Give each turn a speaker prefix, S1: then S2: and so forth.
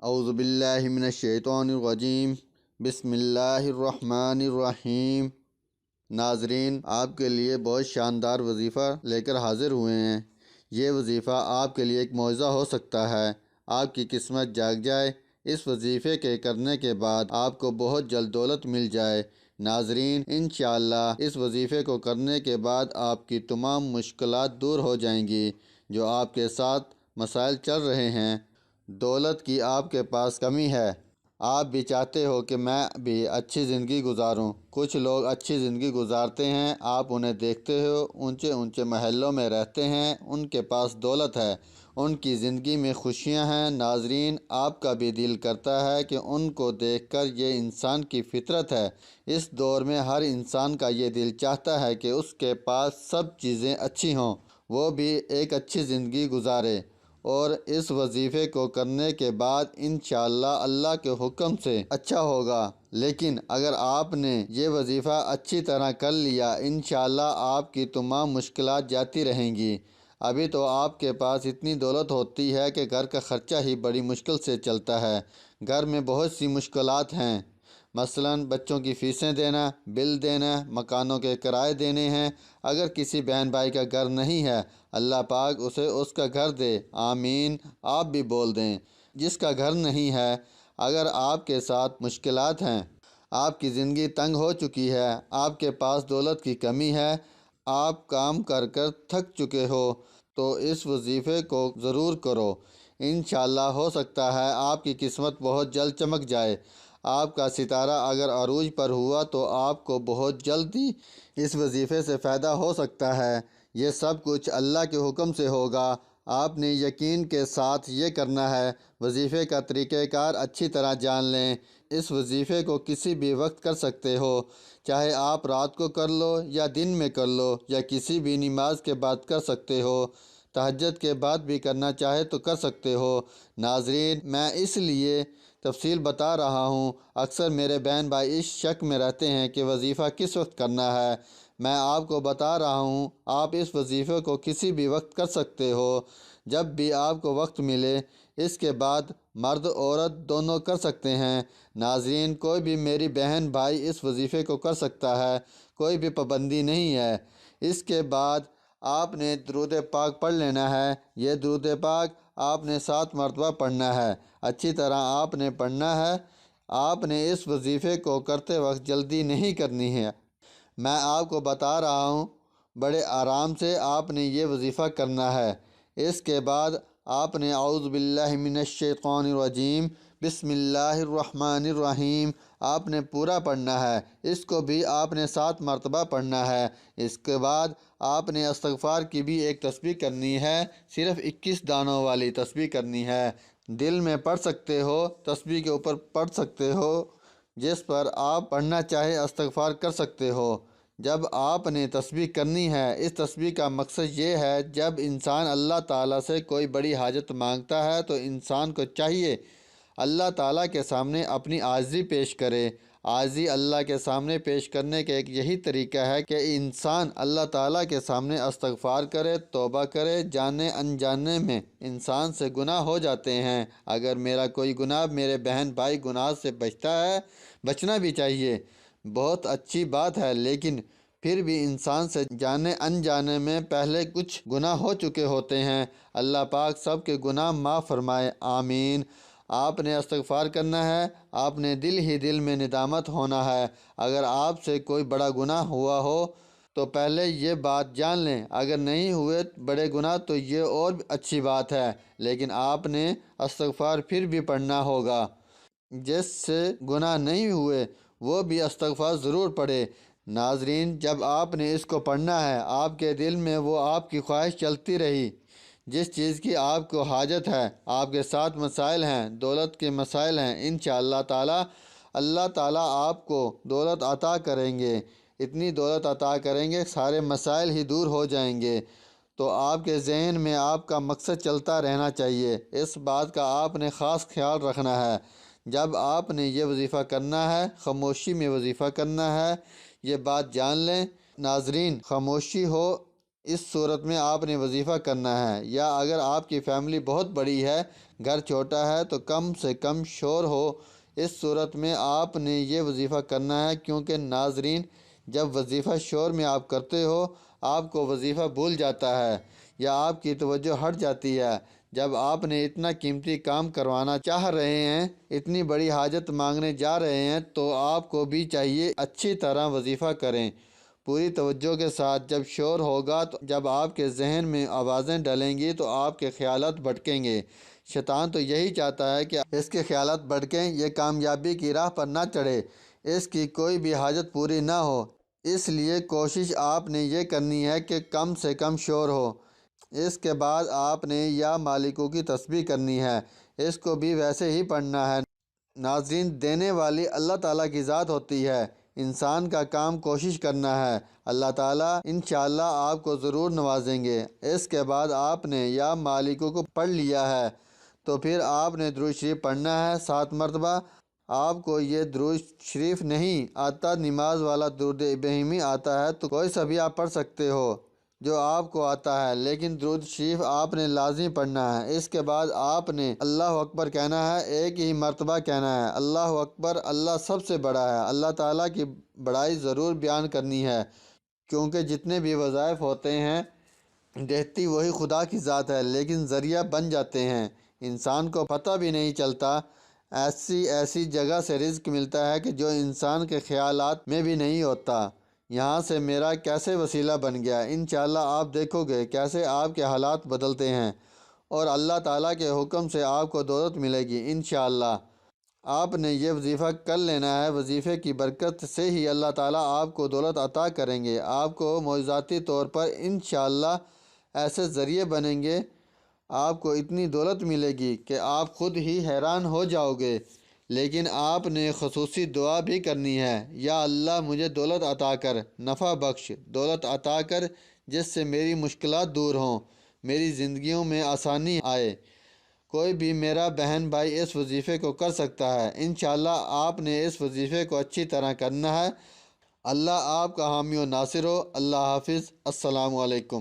S1: اعوذ باللہ من الشیطان الرجیم بسم اللہ الرحمن الرحیم۔ ناظرین، آپ کے لیے بہت شاندار وظیفہ لے کر حاضر ہوئے ہیں۔ یہ وظیفہ آپ کے لیے ایک معجزہ ہو سکتا ہے۔ آپ کی قسمت جاگ جائے، اس وظیفے کے کرنے کے بعد آپ کو بہت جلد دولت مل جائے۔ ناظرین، انشاءاللہ اس وظیفے کو کرنے کے بعد آپ کی تمام مشکلات دور ہو جائیں گی جو آپ کے ساتھ مسائل چل رہے ہیں۔ دولت کی آپ کے پاس کمی ہے، آپ بھی چاہتے ہو کہ میں بھی اچھی زندگی گزاروں۔ کچھ لوگ اچھی زندگی گزارتے ہیں، آپ انہیں دیکھتے ہو، اونچے اونچے محلوں میں رہتے ہیں، ان کے پاس دولت ہے، ان کی زندگی میں خوشیاں ہیں۔ ناظرین، آپ کا بھی دل کرتا ہے کہ ان کو دیکھ کر، یہ انسان کی فطرت ہے۔ اس دور میں ہر انسان کا یہ دل چاہتا ہے کہ اس کے پاس سب چیزیں اچھی ہوں، وہ بھی ایک اچھی زندگی گزارے۔ اور اس وظیفے کو کرنے کے بعد انشاءاللہ اللہ کے حکم سے اچھا ہوگا۔ لیکن اگر آپ نے یہ وظیفہ اچھی طرح کر لیا، انشاءاللہ آپ کی تمام مشکلات جاتی رہیں گی۔ ابھی تو آپ کے پاس اتنی دولت ہوتی ہے کہ گھر کا خرچہ ہی بڑی مشکل سے چلتا ہے۔ گھر میں بہت سی مشکلات ہیں، مثلاً بچوں کی فیسیں دینا، بل دینا، مکانوں کے کرائے دینے ہیں۔ اگر کسی بہن بھائی کا گھر نہیں ہے، اللہ پاک اسے اس کا گھر دے، آمین۔ آپ بھی بول دیں۔ جس کا گھر نہیں ہے، اگر آپ کے ساتھ مشکلات ہیں، آپ کی زندگی تنگ ہو چکی ہے، آپ کے پاس دولت کی کمی ہے، آپ کام کر کر تھک چکے ہو، تو اس وظیفے کو ضرور کرو۔ انشاءاللہ ہو سکتا ہے آپ کی قسمت بہت جلد چمک جائے۔ آپ کا ستارہ اگر عروج پر ہوا تو آپ کو بہت جلدی اس وظیفے سے فائدہ ہو سکتا ہے۔ یہ سب کچھ اللہ کے حکم سے ہوگا۔ آپ نے یقین کے ساتھ یہ کرنا ہے۔ وظیفے کا طریقہ کار اچھی طرح جان لیں۔ اس وظیفے کو کسی بھی وقت کر سکتے ہو، چاہے آپ رات کو کر لو یا دن میں کر لو یا کسی بھی نماز کے بعد کر سکتے ہو، تہجد کے بعد بھی کرنا چاہے تو کر سکتے ہو۔ ناظرین، میں اس لیے تفصیل بتا رہا ہوں، اکثر میرے بہن بھائی اس شک میں رہتے ہیں کہ وظیفہ کس وقت کرنا ہے۔ میں آپ کو بتا رہا ہوں، آپ اس وظیفے کو کسی بھی وقت کر سکتے ہو، جب بھی آپ کو وقت ملے۔ اس کے بعد مرد عورت دونوں کر سکتے ہیں۔ ناظرین، کوئی بھی میری بہن بھائی اس وظیفے کو کر سکتا ہے، کوئی بھی پابندی نہیں ہے۔ اس کے بعد آپ نے درود پاک پڑھ لینا ہے۔ یہ درود پاک آپ نے 7 مرتبہ پڑھنا ہے، اچھی طرح آپ نے پڑھنا ہے۔ آپ نے اس وظیفے کو کرتے وقت جلدی نہیں کرنی ہے۔ میں آپ کو بتا رہا ہوں، بڑے آرام سے آپ نے یہ وظیفہ کرنا ہے۔ اس کے بعد آپ نے اعوذ باللہ من الشیطان الرجیم بسم اللہ الرحمن الرحیم آپ نے پورا پڑھنا ہے۔ اس کو بھی آپ نے 7 مرتبہ پڑھنا ہے۔ اس کے بعد آپ نے استغفار کی بھی ایک تسبیح کرنی ہے، صرف 21 دانوں والی تسبیح کرنی ہے۔ دل میں پڑھ سکتے ہو، تسبیح کے اوپر پڑھ سکتے ہو، جس پر آپ پڑھنا چاہے استغفار کر سکتے ہو۔ جب آپ نے تسبیح کرنی ہے، اس تسبیح کا مقصد یہ ہے، جب انسان اللہ تعالیٰ سے کوئی بڑی حاجت مانگتا ہے تو انسان کو چاہیے اللہ تعالیٰ کے سامنے اپنی عاجزی پیش کرے۔ عاجزی اللہ کے سامنے پیش کرنے کا ایک یہی طریقہ ہے کہ انسان اللہ تعالیٰ کے سامنے استغفار کرے، توبہ کرے۔ جانے انجانے میں انسان سے گناہ ہو جاتے ہیں۔ اگر میرا کوئی گناہ، میرے بہن بھائی گناہ سے بچتا ہے، بچنا بھی چاہیے، بہت اچھی بات ہے، لیکن پھر بھی انسان سے جانے انجانے میں پہلے کچھ گناہ ہو چکے ہوتے ہیں۔ اللہ پاک سب کے گناہ معاف فرمائے، آمین۔ آپ نے استغفار کرنا ہے، آپ نے دل ہی دل میں ندامت ہونا ہے۔ اگر آپ سے کوئی بڑا گناہ ہوا ہو تو پہلے یہ بات جان لیں، اگر نہیں ہوئے بڑے گناہ تو یہ اور اچھی بات ہے، لیکن آپ نے استغفار پھر بھی پڑھنا ہوگا۔ جس سے گناہ نہیں ہوئے وہ بھی استغفار ضرور پڑھے۔ ناظرین، جب آپ نے اس کو پڑھنا ہے، آپ کے دل میں وہ آپ کی خواہش چلتی رہی، جس چیز کی آپ کو حاجت ہے، آپ کے ساتھ مسائل ہیں، دولت کے مسائل ہیں، انشاءاللہ تعالی اللہ تعالیٰ آپ کو دولت عطا کریں گے، اتنی دولت عطا کریں گے سارے مسائل ہی دور ہو جائیں گے۔ تو آپ کے ذہن میں آپ کا مقصد چلتا رہنا چاہیے، اس بات کا آپ نے خاص خیال رکھنا ہے۔ جب آپ نے یہ وظیفہ کرنا ہے، خاموشی میں وظیفہ کرنا ہے، یہ بات جان لیں۔ ناظرین، خاموشی ہو اس صورت میں آپ نے وظیفہ کرنا ہے، یا اگر آپ کی فیملی بہت بڑی ہے، گھر چھوٹا ہے تو کم سے کم شور ہو، اس صورت میں آپ نے یہ وظیفہ کرنا ہے، کیونکہ ناظرین جب وظیفہ شور میں آپ کرتے ہو آپ کو وظیفہ بھول جاتا ہے یا آپ کی توجہ ہٹ جاتی ہے۔ جب آپ نے اتنا قیمتی کام کروانا چاہ رہے ہیں، اتنی بڑی حاجت مانگنے جا رہے ہیں، تو آپ کو بھی چاہیے اچھی طرح وظیفہ کریں، پوری توجہ کے ساتھ۔ جب شور ہوگا تو جب آپ کے ذہن میں آوازیں ڈلیں گی تو آپ کے خیالات بھٹکیں گے۔ شیطان تو یہی چاہتا ہے کہ اس کے خیالات بھٹکیں، یہ کامیابی کی راہ پر نہ چڑھے، اس کی کوئی بھی حاجت پوری نہ ہو۔ اس لیے کوشش آپ نے یہ کرنی ہے کہ کم سے کم شور ہو۔ اس کے بعد آپ نے یا مالکوں کی تسبیح کرنی ہے، اس کو بھی ویسے ہی پڑھنا ہے۔ ناظرین، دینے والی اللہ تعالیٰ کی ذات ہوتی ہے، انسان کا کام کوشش کرنا ہے، اللہ تعالیٰ انشاءاللہ آپ کو ضرور نوازیں گے۔ اس کے بعد آپ نے یا مالکوں کو پڑھ لیا ہے تو پھر آپ نے درود شریف پڑھنا ہے 7 مرتبہ۔ آپ کو یہ درود شریف نہیں آتا، نماز والا درود ابراہیمی آتا ہے تو کوئی سا بھی آپ پڑھ سکتے ہو جو آپ کو آتا ہے، لیکن درود شریف آپ نے لازمی پڑھنا ہے۔ اس کے بعد آپ نے اللہ اکبر کہنا ہے، ایک ہی مرتبہ کہنا ہے، اللہ اکبر، اللہ سب سے بڑا ہے۔ اللہ تعالیٰ کی بڑائی ضرور بیان کرنی ہے، کیونکہ جتنے بھی وظائف ہوتے ہیں دیکھتی وہی خدا کی ذات ہے، لیکن ذریعہ بن جاتے ہیں، انسان کو پتہ بھی نہیں چلتا۔ ایسی جگہ سے رزق ملتا ہے کہ جو انسان کے خیالات میں بھی نہیں ہوتا۔ یہاں سے میرا کیسے وسیلہ بن گیا، انشاءاللہ آپ دیکھو گے کیسے آپ کے حالات بدلتے ہیں، اور اللہ تعالیٰ کے حکم سے آپ کو دولت ملے گی انشاءاللہ۔ آپ نے یہ وظیفہ کر لینا ہے، وظیفے کی برکت سے ہی اللہ تعالیٰ آپ کو دولت عطا کریں گے، آپ کو معجزاتی طور پر انشاءاللہ ایسے ذریعے بنیں گے، آپ کو اتنی دولت ملے گی کہ آپ خود ہی حیران ہو جاؤ گے۔ لیکن آپ نے خصوصی دعا بھی کرنی ہے، یا اللہ مجھے دولت عطا کر، نفع بخش، دولت عطا کر جس سے میری مشکلات دور ہوں، میری زندگیوں میں آسانی آئے۔ کوئی بھی میرا بہن بھائی اس وظیفے کو کر سکتا ہے، انشاءاللہ آپ نے اس وظیفے کو اچھی طرح کرنا ہے۔ اللہ آپ کا حامی و ناصر ہو۔ اللہ حافظ، السلام علیکم۔